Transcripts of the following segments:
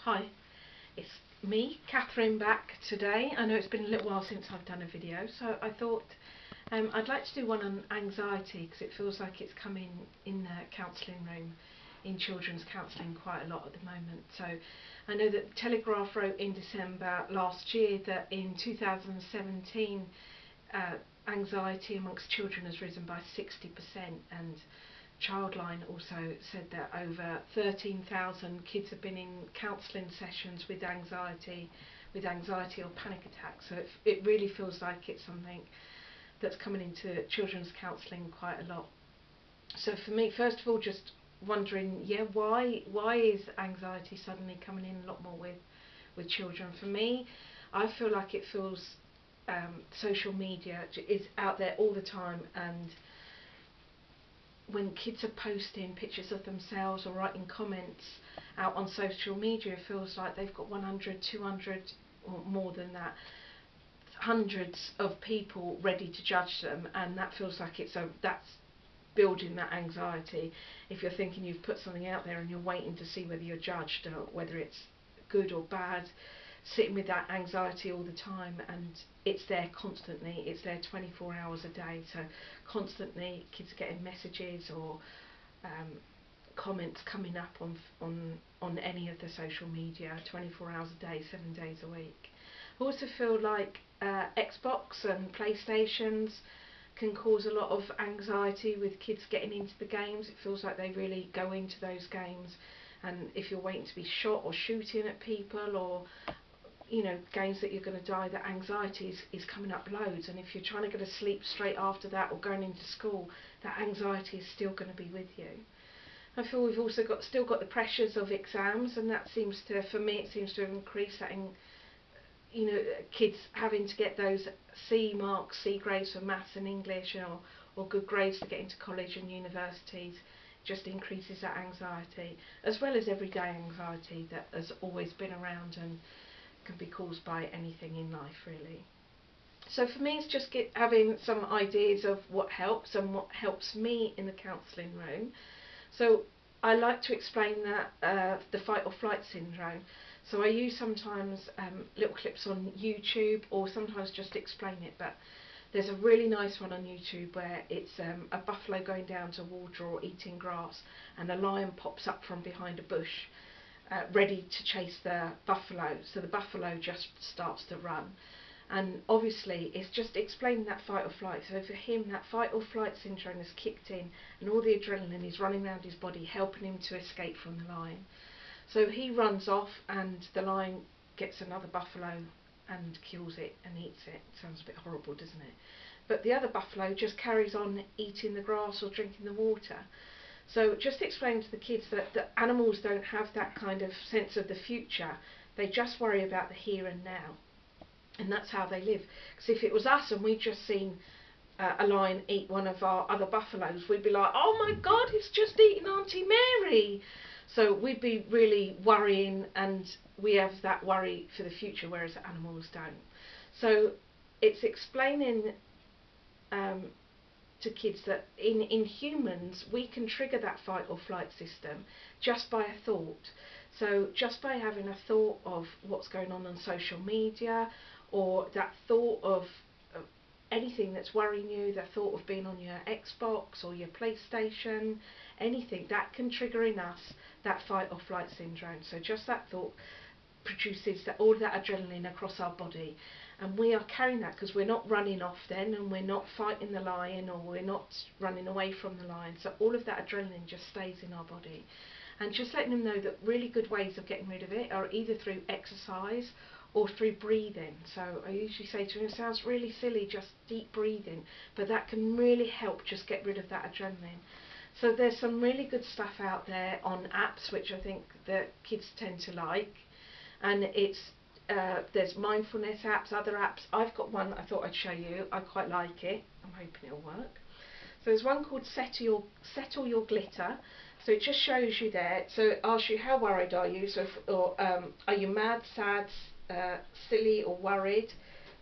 Hi, it's me, Catherine, back today. I know it's been a little while since I've done a video, so I thought I'd like to do one on anxiety because it feels like it's coming in the counselling room, in children's counselling quite a lot at the moment. So I know that Telegraph wrote in December last year that in 2017 anxiety amongst children has risen by 60%, and Childline also said that over 13,000 kids have been in counselling sessions with anxiety or panic attacks. So it really feels like it's something that's coming into children's counselling quite a lot. So for me, first of all, just wondering, why is anxiety suddenly coming in a lot more with children? For me, I feel like it feels social media is out there all the time, and when kids are posting pictures of themselves or writing comments out on social media, it feels like they've got 100, 200 or more than that, hundreds of people ready to judge them, and that feels like that's building that anxiety. If you're thinking you've put something out there and you're waiting to see whether you're judged or whether it's good or bad, sitting with that anxiety all the time, and it's there constantly, it's there 24 hours a day. So constantly kids are getting messages or comments coming up on any of the social media 24 hours a day, 7 days a week. I also feel like Xbox and PlayStations can cause a lot of anxiety with kids getting into the games. It feels like they really go into those games, and if you're waiting to be shot or shooting at people, or games that you're going to die, that anxiety is coming up loads. And if you're trying to go to sleep straight after that or going into school, that anxiety is still going to be with you. I feel we've also still got the pressures of exams, and that seems to, for me, it seems to have increased that kids having to get those C marks, C grades for maths and English, or good grades to get into college and universities. Just increases that anxiety, as well as everyday anxiety that has always been around and can be caused by anything in life, really. So for me, it's just having some ideas of what helps and what helps me in the counselling room. So I like to explain that the fight or flight syndrome. So I use sometimes little clips on YouTube, or sometimes just explain it, but there's a really nice one on YouTube where it's a buffalo going down to water or eating grass, and a lion pops up from behind a bush ready to chase the buffalo. So the buffalo just starts to run, and obviously it's just explaining that fight or flight. So for him, that fight or flight syndrome has kicked in, and all the adrenaline is running around his body, helping him to escape from the lion. So he runs off, and the lion gets another buffalo and kills it and eats it. Sounds a bit horrible, doesn't it? But the other buffalo just carries on eating the grass or drinking the water. So just explain to the kids that animals don't have that kind of sense of the future. They just worry about the here and now, and that's how they live. Because if it was us and we'd just seen a lion eat one of our other buffaloes, we'd be like, oh my God, it's just eaten Auntie Mary. So we'd be really worrying, and we have that worry for the future, whereas animals don't. So it's explaining to kids that in humans we can trigger that fight or flight system just by a thought. So just by having a thought of what's going on social media, or that thought of anything that's worrying you, the thought of being on your Xbox or your PlayStation, anything that can trigger in us that fight or flight syndrome. So just that thought produces all of that adrenaline across our body, and we are carrying that because we're not running off then, and we're not fighting the lion, or we're not running away from the lion. So all of that adrenaline just stays in our body, and just letting them know that really good ways of getting rid of it are either through exercise or through breathing. So I usually say to them, it sounds really silly, just deep breathing, but that can really help just get rid of that adrenaline. So there's some really good stuff out there on apps, which I think that kids tend to like, and it's there's mindfulness apps, other apps. I've got one that I thought I'd show you. I quite like it. I'm hoping it'll work. So there's one called Settle Your Glitter. So it just shows you there. So it asks you, how worried are you? So are you mad, sad, silly, or worried?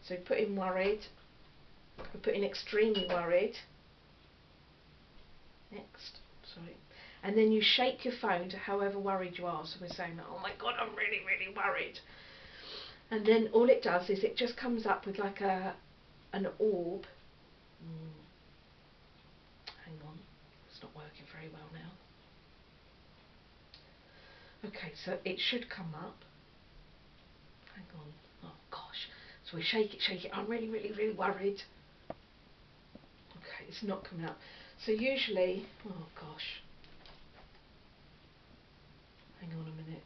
So put in worried. We put in extremely worried. Next, sorry. and then you shake your phone to however worried you are. So we're saying, oh my God, I'm really, really worried. And then all it does is it just comes up with like an orb. Hang on, it's not working very well now. Okay, so it should come up. Hang on. Oh gosh. So we shake it. I'm really, really, really worried. Okay, it's not coming up. So usually, oh gosh. Hang on a minute.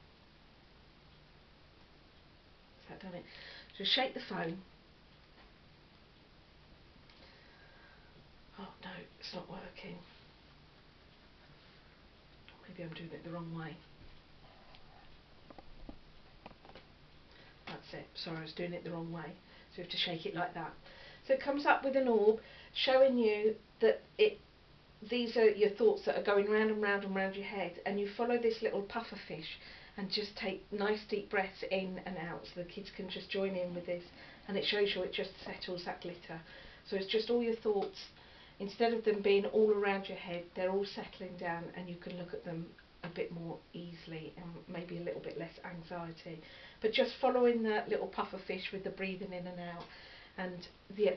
Has that done it? So shake the phone. Oh no, it's not working. Maybe I'm doing it the wrong way. That's it. Sorry, I was doing it the wrong way. So you have to shake it like that. So it comes up with an orb showing you that these are your thoughts that are going round and round and round your head, and you follow this little puffer fish and just take nice deep breaths in and out, so the kids can just join in with this, and it shows you it just settles that glitter. So it's just all your thoughts, instead of them being all around your head, they're all settling down, and you can look at them a bit more easily and maybe a little bit less anxiety. But just following that little puffer fish with the breathing in and out, and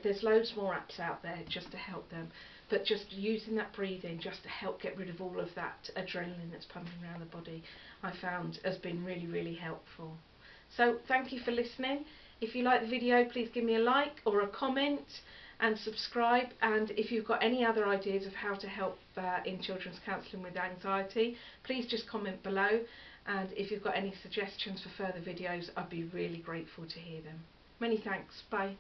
there's loads more apps out there just to help them, but just using that breathing just to help get rid of all of that adrenaline that's pumping around the body, I found has been really, really helpful. So thank you for listening. If you like the video, please give me a like or a comment and subscribe, and if you've got any other ideas of how to help in children's counselling with anxiety, please just comment below, and if you've got any suggestions for further videos, I'd be really grateful to hear them. Many thanks. Bye.